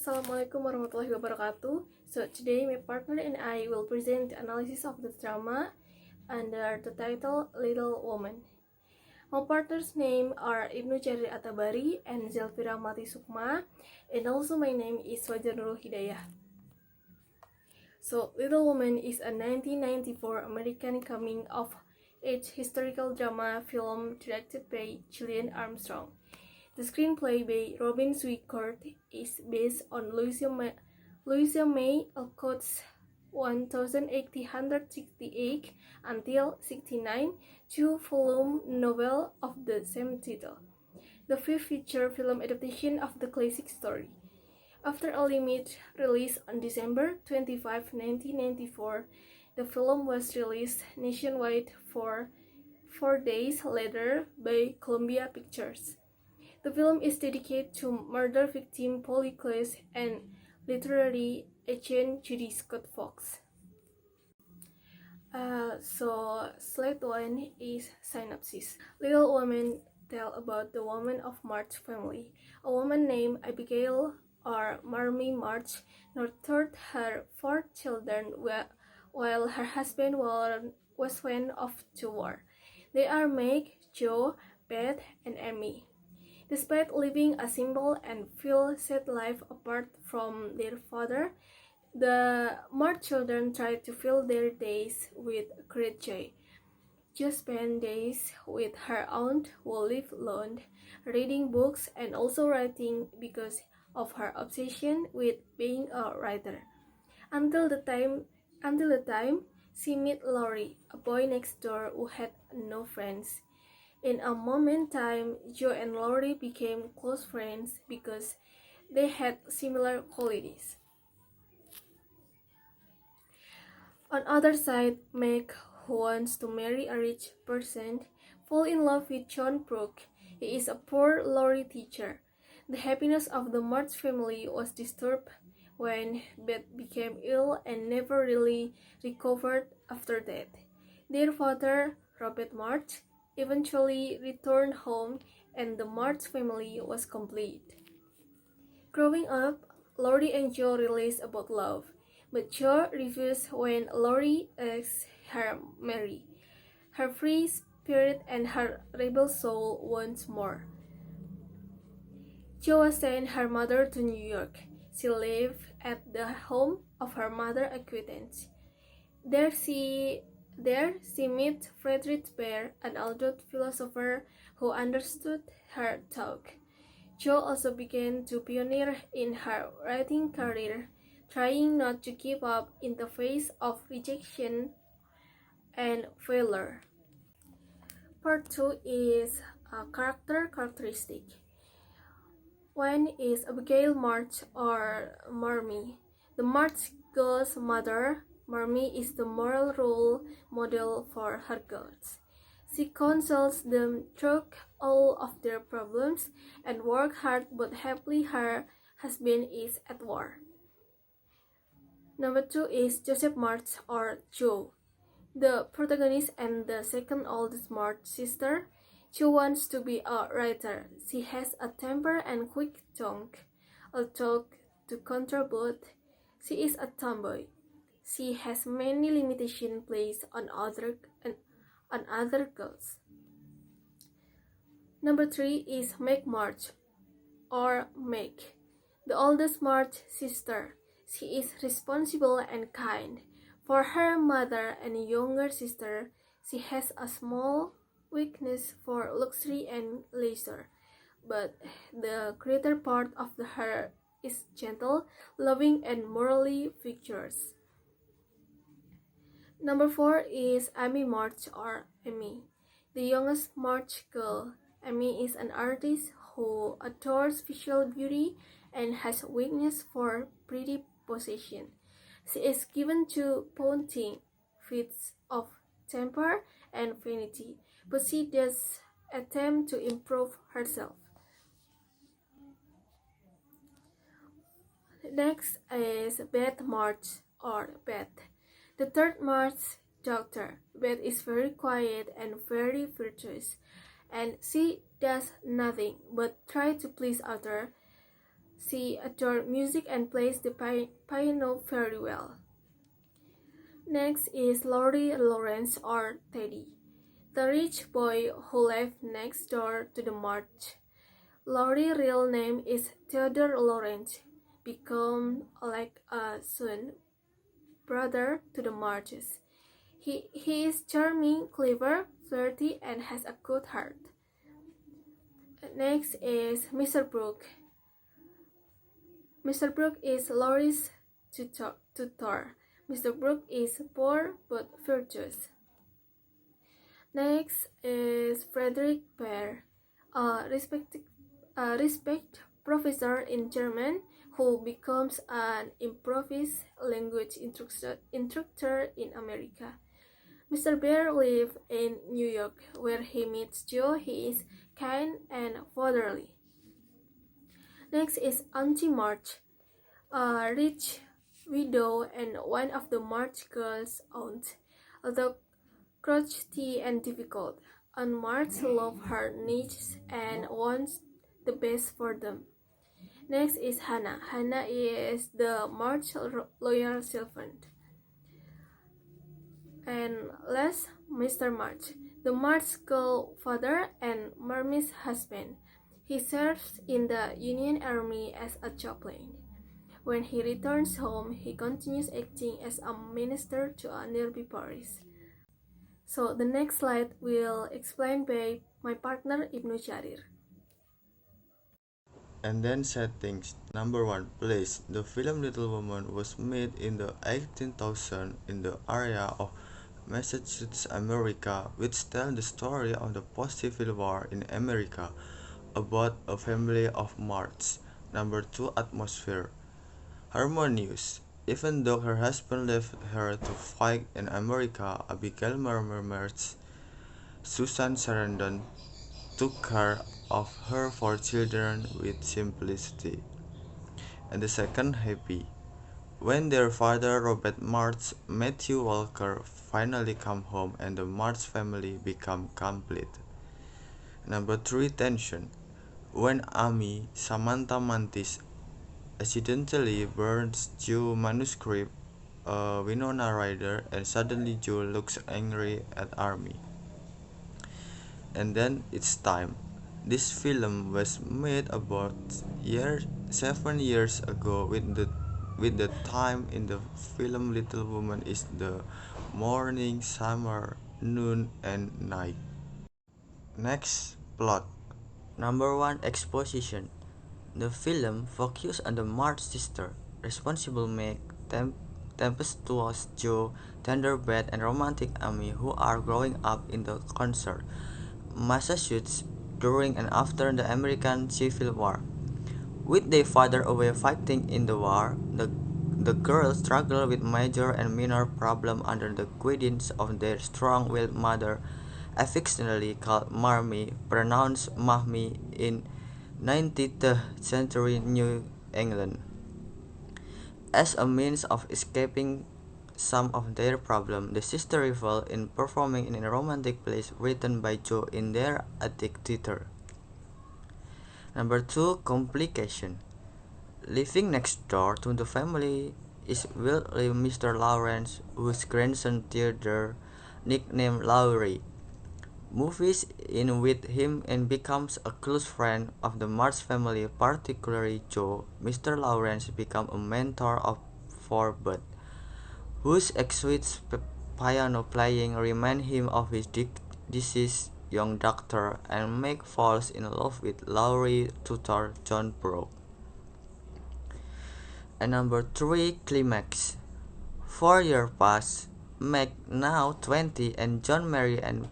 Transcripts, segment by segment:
Assalamualaikum warahmatullahi wabarakatuh. So today my partner and I will present the analysis of the drama under the title Little Woman. My partner's name are Ibnu Jarir bari and Zelvira sukma, and also my name is Fajar Nurul Hidayah. So Little Woman is a 1994 American coming-of-age historical drama film directed by Gillian Armstrong. The screenplay by Robin Swickert is based on Louisa May Alcott's 1868 until 69 two-volume novel of the same title, the fifth feature film adaptation of the classic story. After a limited release on December 25, 1994, the film was released nationwide 4 days later by Columbia Pictures. The film is dedicated to murder victim Polly Klaas and literary agent Judy Scott Fox. Slide 1 is synopsis. Little Woman tell about the woman of March family. A woman named Abigail or Marmee March nurtured her 4 children while her husband was went off to war. They are Meg, Jo, Beth, and Amy. Despite living a simple and feel-sad life apart from their father, the March children try to fill their days with great joy. Jo spent days with her aunt who lived alone, reading books and also writing because of her obsession with being a writer. Until the time she met Laurie, a boy next door who had no friends. In a moment time, Jo and Laurie became close friends because they had similar qualities. On other side, Meg, who wants to marry a rich person, falls in love with John Brooke. He is a poor Laurie teacher. The happiness of the March family was disturbed when Beth became ill and never really recovered after that. Their father, Robert March, eventually returned home and the March family was complete. Growing up, Laurie and Jo realized about love, but Jo refused when Laurie asks her marry. Her free spirit and her rebel soul wants more. Jo sent her mother to New York. She lived at the home of her mother's acquaintance. There she met Friedrich Baer, an adult philosopher who understood her talk. Jo also began to pioneer in her writing career, trying not to give up in the face of rejection and failure. Part 2 is a characteristic. One is Abigail March or Marmee. The March girl's mother, Marmee, is the moral role model for her girls. She counsels them through all of their problems and work hard, but happily her husband is at war. Number 2 is Joseph March or Jo. The protagonist and the second oldest March sister. Jo wants to be a writer. She has a temper and quick tongue. Although to counter both, she is a tomboy. She has many limitations placed on other girls. Number 3 is Meg March or Meg, the oldest March sister. She is responsible and kind. For her mother and younger sister, she has a small weakness for luxury and leisure, but the greater part of her is gentle, loving, and morally virtuous. Number 4 is Amy March or Amy, the youngest March girl. Amy is an artist who adores visual beauty and has weakness for pretty possession. She is given to painting, fits of temper and vanity, but she does attempt to improve herself. Next is Beth March or Beth, the third March daughter. Beth is very quiet and very virtuous, and she does nothing but try to please others. She adored music and plays the piano very well. Next is Laurie Lawrence or Teddy, the rich boy who lived next door to the march. Laurie's real name is Theodore Lawrence, become like a son, brother to the Marches. He is charming, clever, flirty, and has a good heart. Next is Mr. Brooke. Mr. Brooke is Laurie's tutor. Mr. Brooke is poor but virtuous. Next is Frederick Bear, a respect professor in German who becomes an improvised language instructor in America. Mr. Bear lives in New York, where he meets Joe. He is kind and fatherly. Next is Auntie March, a rich widow and one of the March girls' aunts. Although crotchety and difficult, Aunt March loves her nieces and wants the best for them. Next is Hannah. Hannah is the March loyal servant. And last, Mr. March, the March girl father and Marmy's husband. He serves in the Union Army as a chaplain. When he returns home, he continues acting as a minister to a nearby parish. So the next slide will explain by my partner Ibnu Jarir. And then settings. Number 1. Place. The film Little Woman was made in the 18,000 in the area of Massachusetts, America, which tells the story of the post-Civil War in America about a family of March. Number 2. Atmosphere. Harmonious. Even though her husband left her to fight in America, Abigail March, Susan Sarandon took care of her four children with simplicity. And the second, happy. When their father Robert March, Matthew Walker finally come home and the March family become complete. Number 3, tension. When Amy Samantha Mantis accidentally burns Joe's manuscript, Winona Ryder, and suddenly Joe looks angry at Amy. And then it's time. This film was made about 7 years ago with the time in the film Little Woman is the morning, summer, noon, and night. Next, plot. Number 1, exposition. The film focuses on the March sister, responsible Meg, tempestuous Joe, tender-bed and romantic Amy, who are growing up in the concert Massachusetts during and after the American Civil War. With their father away fighting in the war, the girls struggle with major and minor problems under the guidance of their strong-willed mother, affectionately called Marmee, pronounced Mahmi, in 19th century New England. As a means of escaping some of their problems, the sisters revel in performing in a romantic plays written by Joe in their attic theater. Number 2, complication. Living next door to the family is William Mr. Lawrence, whose grandson Theodore, nicknamed Laurie, moves in with him and becomes a close friend of the March family, particularly Joe. Mr. Lawrence becomes a mentor for Bud, whose exquisite piano playing reminds him of his deceased young doctor, and Meg falls in love with Laurie's tutor John Brooke. And number 3, climax. 4 years pass. Meg, now 20, and John marry, and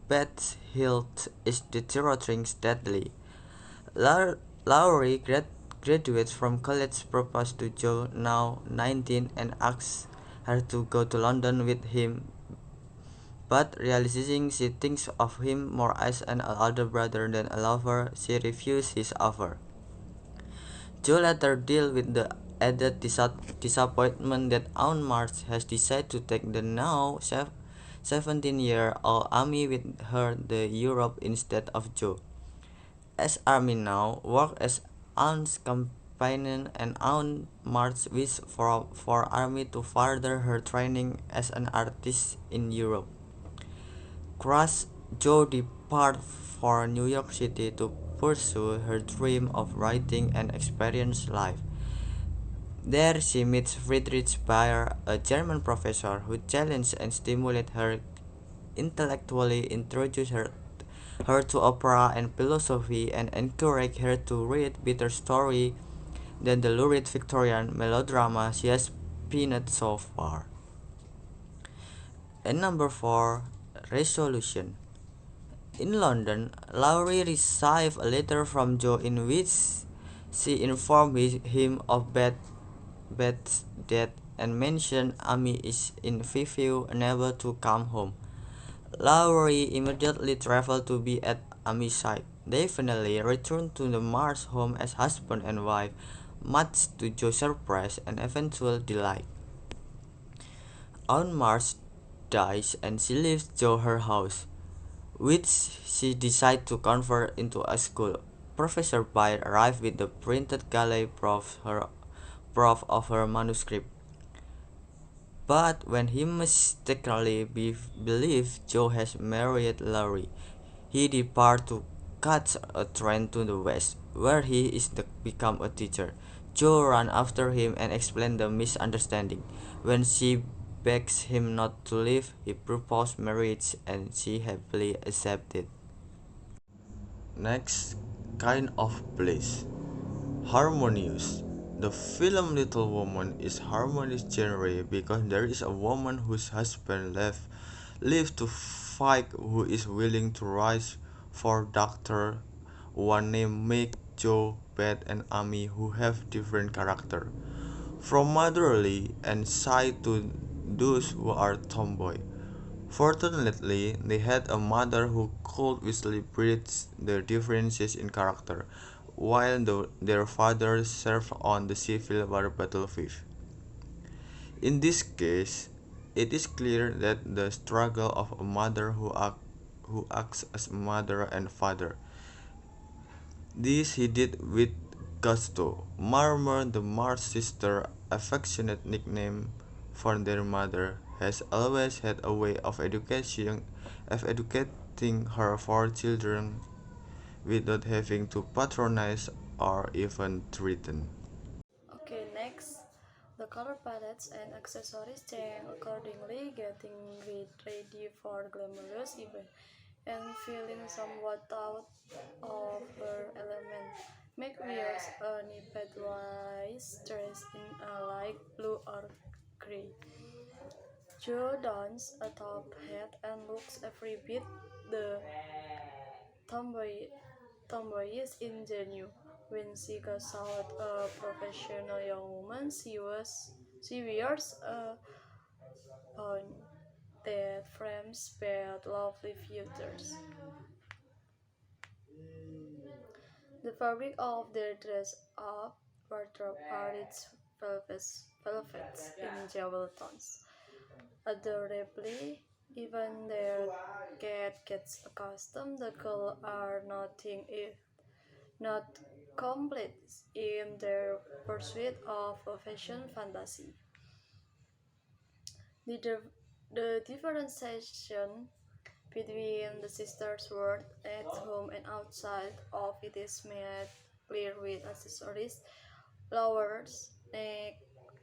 Beth's health is deteriorating steadily. Laurie graduates from college, proposes to Jo, now 19, and asks her to go to London with him, but realizing she thinks of him more as an older brother than a lover, she refuses his offer. Jo later deals with the added disappointment that Aunt March has decided to take the now 17-year-old Amy with her to Europe instead of Jo. As Amy now works as Aunt's Payne and Aunt March wished for Army to further her training as an artist in Europe. Crush Jo departed for New York City to pursue her dream of writing and experience life. There she meets Friedrich Bayer, a German professor who challenged and stimulated her intellectually, introduced her to opera and philosophy, and encouraged her to read better stories than the lurid Victorian melodrama she has penned so far. And number 4, Resolution. In London, Laurie received a letter from Jo in which she informed him of Beth's death and mentioned Amy is in Vivu, unable to come home. Laurie immediately traveled to be at Amy's side. They finally returned to the Mars home as husband and wife, much to Jo's surprise and eventual delight. On Mars dies and she leaves Jo her house, which she decides to convert into a school. Professor Byte arrives with the printed galley proof of her manuscript. But when he mistakenly believes Jo has married Laurie, he departs to catch a train to the west, where he is become a teacher. Jo runs after him and explains the misunderstanding. When she begs him not to leave, he proposes marriage and she happily accepted. Next, kind of bliss. Harmonious. The film Little Woman is harmonious genre because there is a woman whose husband lives to fight who is willing to rise for doctor, one named Meg, Joe, Beth, and Amy who have different character. From motherly and shy to those who are tomboy. Fortunately, they had a mother who could easily bridge the differences in character, while their father served on the Civil War battlefield. In this case, it is clear that the struggle of a mother who acts as mother and father. This he did with gusto. Marmor, the Mars sister, affectionate nickname for their mother, has always had a way of educating her four children without having to patronize or even threaten. Okay, next, the color palettes and accessories change accordingly, getting ready for glamorous event and feeling somewhat out of her element. Meg wears a nipped-wise dress in a light blue or gray. Jo dons a top hat and looks every bit the tomboy tomboyish ingenue. When she goes out a professional young woman, she wears a gown that frames but lovely features. The fabric of their dress-up wardrobe are rich velvets in jewel tones. Adorably, even their cat gets accustomed. The girls are nothing if not complete in their pursuit of a fashion fantasy. The, the differentiation between the sisters' world at home and outside of it is made clear with accessories, flowers,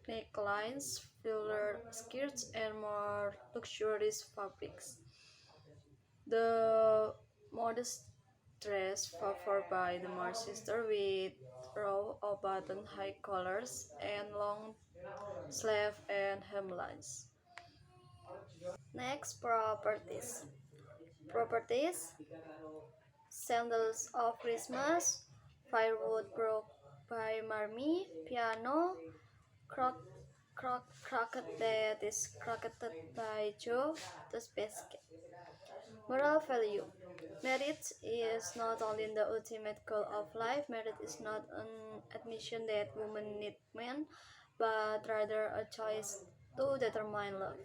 necklines, fuller skirts, and more luxurious fabrics. The modest dress favored by the Mars sister with row of button high collars and long sleeve and hemlines. Next, properties. Properties: sandals of Christmas, firewood broke by Marmy, piano, croquet that is crocketed by Joe, the basket. Moral value. Marriage is not only the ultimate goal of life, marriage is not an admission that women need men, but rather a choice to determine love.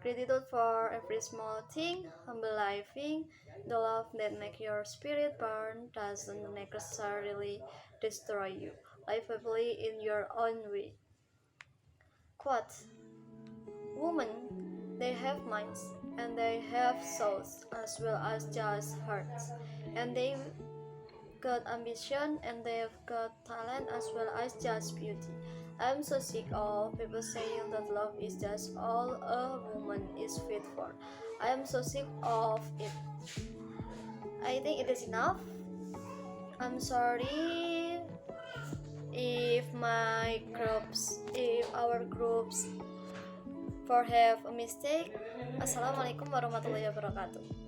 Gratitude for every small thing, humble living, the love that makes your spirit burn doesn't necessarily destroy you. livably in your own way. Quote, women, they have minds, and they have souls, as well as just hearts, and they've got ambition, and they've got talent, as well as just beauty. I'm so sick of people saying that love is just all a woman is fit for. I am so sick of it. I think it is enough. I'm sorry if our groups for have a mistake. Assalamualaikum warahmatullahi wabarakatuh.